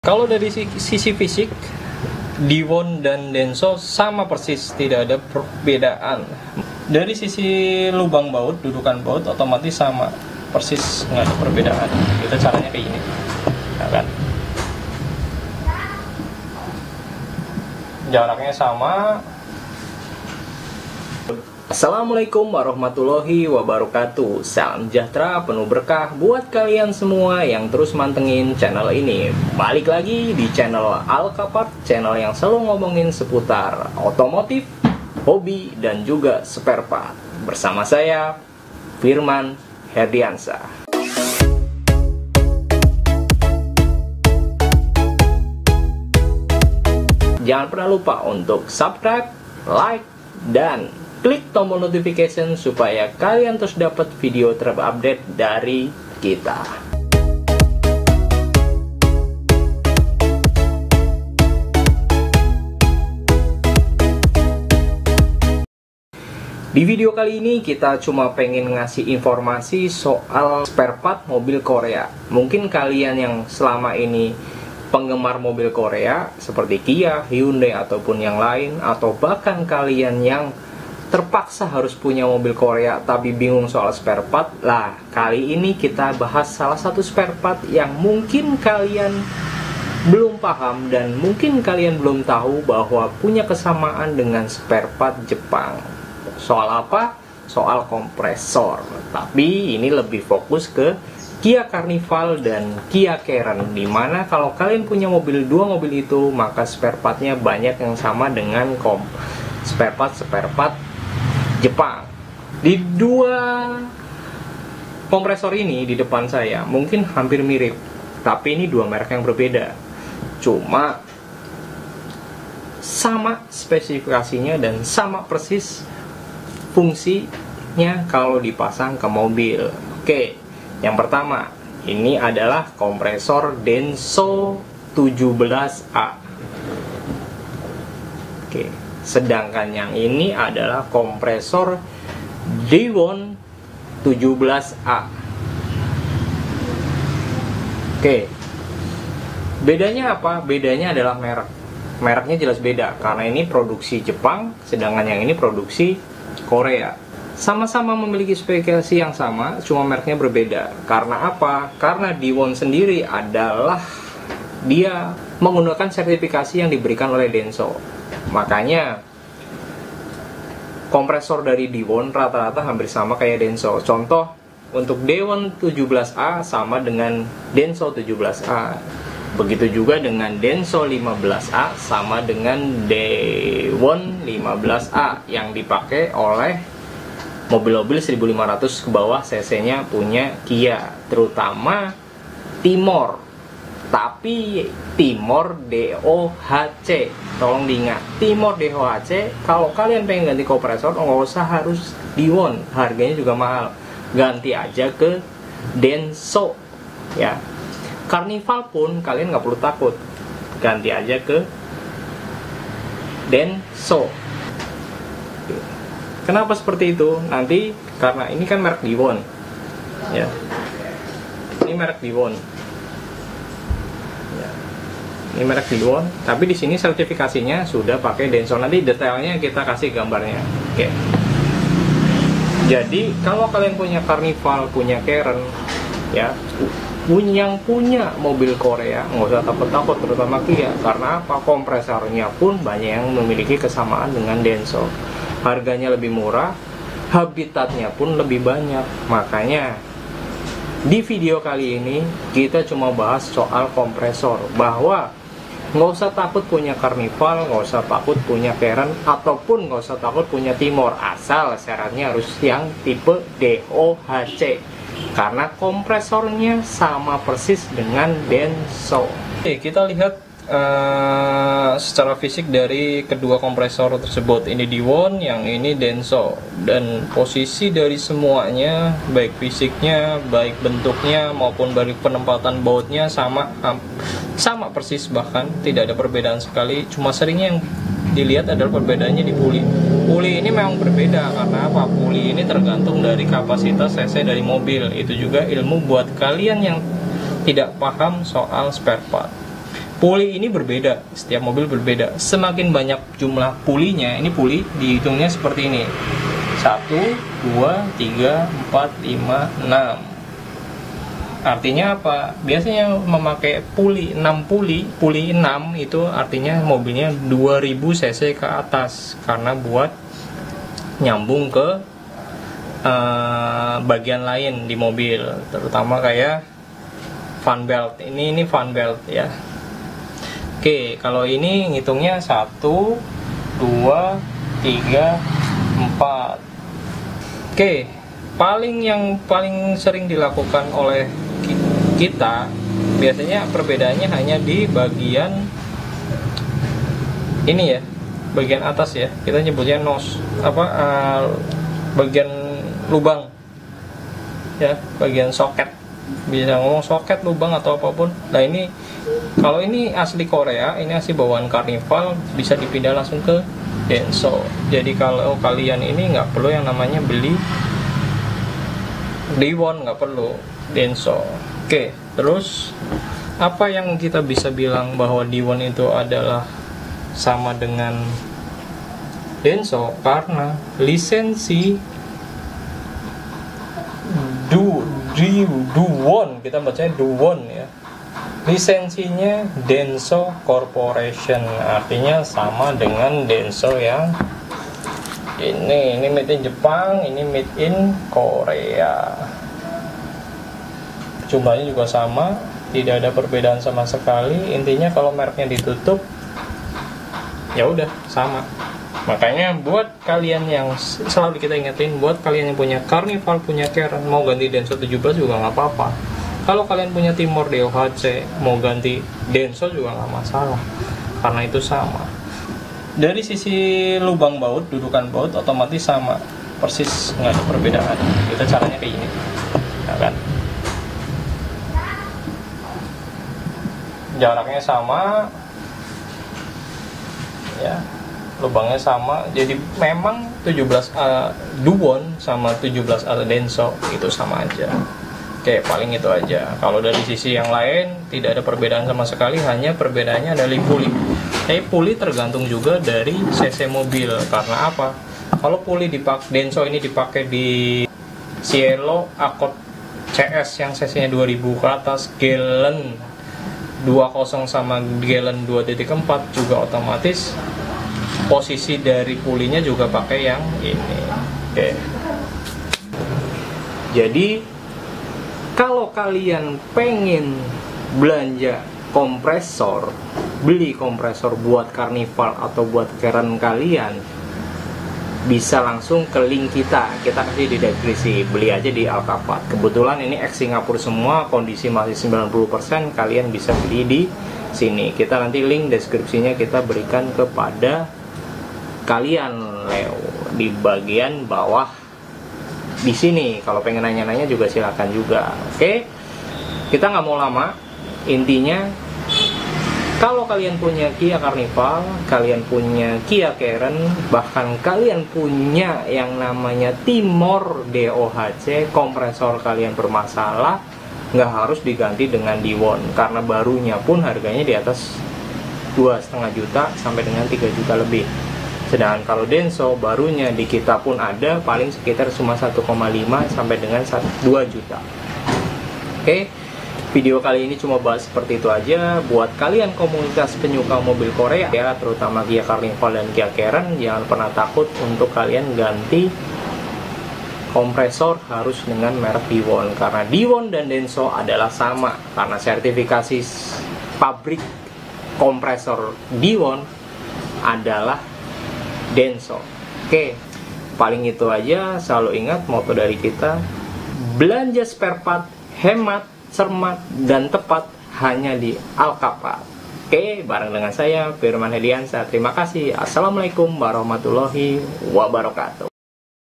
Kalau dari sisi fisik, Dewon dan Denso sama persis, tidak ada perbedaan. Dari sisi lubang baut, dudukan baut otomatis sama persis, nggak ada perbedaan. Itu caranya kayak gini, nah, kan? Jaraknya sama. Assalamualaikum warahmatullahi wabarakatuh. Salam sejahtera penuh berkah buat kalian semua yang terus mantengin channel ini. Balik lagi di channel Alkapart, channel yang selalu ngomongin seputar otomotif, hobi, dan juga spare part. Bersama saya, Firman Herdiansyah. Jangan pernah lupa untuk subscribe, like, dan klik tombol notification supaya kalian terus dapat video terupdate dari kita. Di video kali ini kita cuma pengen ngasih informasi soal spare part mobil Korea. Mungkin kalian yang selama ini penggemar mobil Korea seperti Kia, Hyundai, ataupun yang lain, atau bahkan kalian yang terpaksa harus punya mobil Korea tapi bingung soal spare part. Lah, kali ini kita bahas salah satu spare part yang mungkin kalian belum paham dan mungkin kalian belum tahu bahwa punya kesamaan dengan spare part Jepang. Soal apa? Soal kompresor. Tapi ini lebih fokus ke Kia Carnival dan Kia Karen, dimana kalau kalian punya dua mobil itu, maka spare partnya banyak yang sama dengan spare part Jepang. Di dua kompresor ini di depan saya mungkin hampir mirip, tapi ini dua merek yang berbeda. Cuma sama spesifikasinya dan sama persis fungsinya kalau dipasang ke mobil. Oke, yang pertama ini adalah kompresor Denso 17A. Oke, sedangkan yang ini adalah kompresor Dewon 17A. Oke, bedanya apa? Bedanya adalah merek. Mereknya jelas beda karena ini produksi Jepang, sedangkan yang ini produksi Korea. Sama-sama memiliki spesifikasi yang sama, cuma mereknya berbeda. Karena apa? Karena Dewon sendiri adalah dia menggunakan sertifikasi yang diberikan oleh Denso. Makanya kompresor dari Dewon rata-rata hampir sama kayak Denso. Contoh, untuk Dewon 17A sama dengan Denso 17A. Begitu juga dengan Denso 15A sama dengan Dewon 15A yang dipakai oleh mobil-mobil 1500 ke bawah cc-nya punya Kia, terutama Timor. Tapi Timor DOHC, tolong diingat, Timor DOHC. Kalau kalian pengen ganti kompresor, nggak usah harus Dewon, harganya juga mahal. Ganti aja ke Denso, ya. Carnival pun kalian nggak perlu takut, ganti aja ke Denso. Kenapa seperti itu? Nanti karena ini kan merek Dewon, ya. Ini merek Dewon. Ya. Ini merek Dewon, tapi di sini sertifikasinya sudah pakai Denso. Nanti detailnya kita kasih gambarnya. Oke. Jadi kalau kalian punya Carnival, punya Karen, ya, yang punya mobil Korea, nggak usah takut-takut, terutama Kia. Karena apa? Kompresornya pun banyak yang memiliki kesamaan dengan Denso. Harganya lebih murah, habitatnya pun lebih banyak. Makanya di video kali ini kita cuma bahas soal kompresor, bahwa nggak usah takut punya Carnival, nggak usah takut punya Karen, ataupun nggak usah takut punya Timor, asal syaratnya harus yang tipe DOHC, karena kompresornya sama persis dengan Denso. Oke, kita lihat secara fisik dari kedua kompresor tersebut. Ini Dewon, yang ini Denso. Dan posisi dari semuanya, baik fisiknya, baik bentuknya, maupun baik penempatan bautnya sama persis, bahkan tidak ada perbedaan sekali. Cuma seringnya yang dilihat adalah perbedaannya di puli. Puli ini memang berbeda, karena apa? Puli ini tergantung dari kapasitas cc dari mobil. Itu juga ilmu buat kalian yang tidak paham soal spare part. Puli ini berbeda, setiap mobil berbeda. Semakin banyak jumlah pulinya, ini puli dihitungnya seperti ini. 1, 2, 3, 4, 5, 6. Artinya apa? Biasanya memakai puli 6 puli 6 itu artinya mobilnya 2000 cc ke atas, karena buat nyambung ke bagian lain di mobil, terutama kayak fan belt. Ini fan belt ya. Oke, kalau ini ngitungnya 1, 2, 3, 4. Oke, yang paling sering dilakukan oleh kita biasanya perbedaannya hanya di bagian ini ya, bagian atas ya, kita nyebutnya nose, bagian lubang ya, bagian soket, bisa ngomong soket, lubang atau apapun. Nah ini kalau ini asli Korea, ini asli bawaan Carnival, bisa dipindah langsung ke Denso. Jadi kalau kalian ini nggak perlu yang namanya beli Dewon, nggak perlu, Denso. Oke, terus apa yang kita bisa bilang bahwa Dewon itu adalah sama dengan Denso? Karena lisensi Dewon, kita bacanya Dewon ya, lisensinya Denso Corporation, artinya sama dengan Denso yang ini made in Jepang, ini made in Korea. Jumlahnya juga sama, tidak ada perbedaan sama sekali. Intinya kalau mereknya ditutup, ya udah sama. Makanya buat kalian yang selalu kita ingetin, buat kalian yang punya Carnival, punya Karon, mau ganti Denso 17 juga nggak apa-apa. Kalau kalian punya Timor DOHC, mau ganti Denso juga nggak masalah, karena itu sama. Dari sisi lubang baut, dudukan baut otomatis sama, persis, nggak ada perbedaan. Kita caranya kayak gini, ya kan? Jaraknya sama, ya, lubangnya sama. Jadi memang 17 Dewon sama 17 Denso itu sama aja. Oke, paling itu aja. Kalau dari sisi yang lain tidak ada perbedaan sama sekali, hanya perbedaannya adalah puli. Tapi puli tergantung juga dari cc mobil. Karena apa? Kalau puli Denso ini dipakai di Cielo Accord CS yang cc-nya 2000 ke atas, Galen 20 sama Galen 2.4 juga otomatis posisi dari pulinya juga pakai yang ini. Oke. Jadi kalau kalian pengen belanja kompresor, beli kompresor buat Carnival atau buat Karon kalian, bisa langsung ke link kita kasih di deskripsi. Beli aja di Alkapat. Kebetulan ini ex Singapura semua, kondisi masih 90%, kalian bisa beli di sini. Kita nanti link deskripsinya kita berikan kepada kalian Leo di bagian bawah di sini. Kalau pengen nanya-nanya juga silakan juga. Oke, kita nggak mau lama. Intinya kalau kalian punya Kia Carnival, kalian punya Kia Karon, bahkan kalian punya yang namanya Timor DOHC, kompresor kalian bermasalah, nggak harus diganti dengan Dewon, karena barunya pun harganya di atas 2,5 juta sampai dengan 3 juta lebih. Sedangkan kalau Denso barunya di kita pun ada paling sekitar cuma 1,5 sampai dengan 2 juta. Oke, video kali ini cuma bahas seperti itu aja. Buat kalian komunitas penyuka mobil Korea ya, terutama Kia Carnival dan Kia Karon, jangan pernah takut untuk kalian ganti kompresor harus dengan merek Dewon, karena Dewon dan Denso adalah sama, karena sertifikasi pabrik kompresor Dewon adalah Denso. Oke, paling itu aja. Selalu ingat moto dari kita, belanja spare part hemat, cermat, dan tepat hanya di Alkapat. Oke, bareng dengan saya Firman Hediansyah. Terima kasih. Assalamualaikum warahmatullahi wabarakatuh.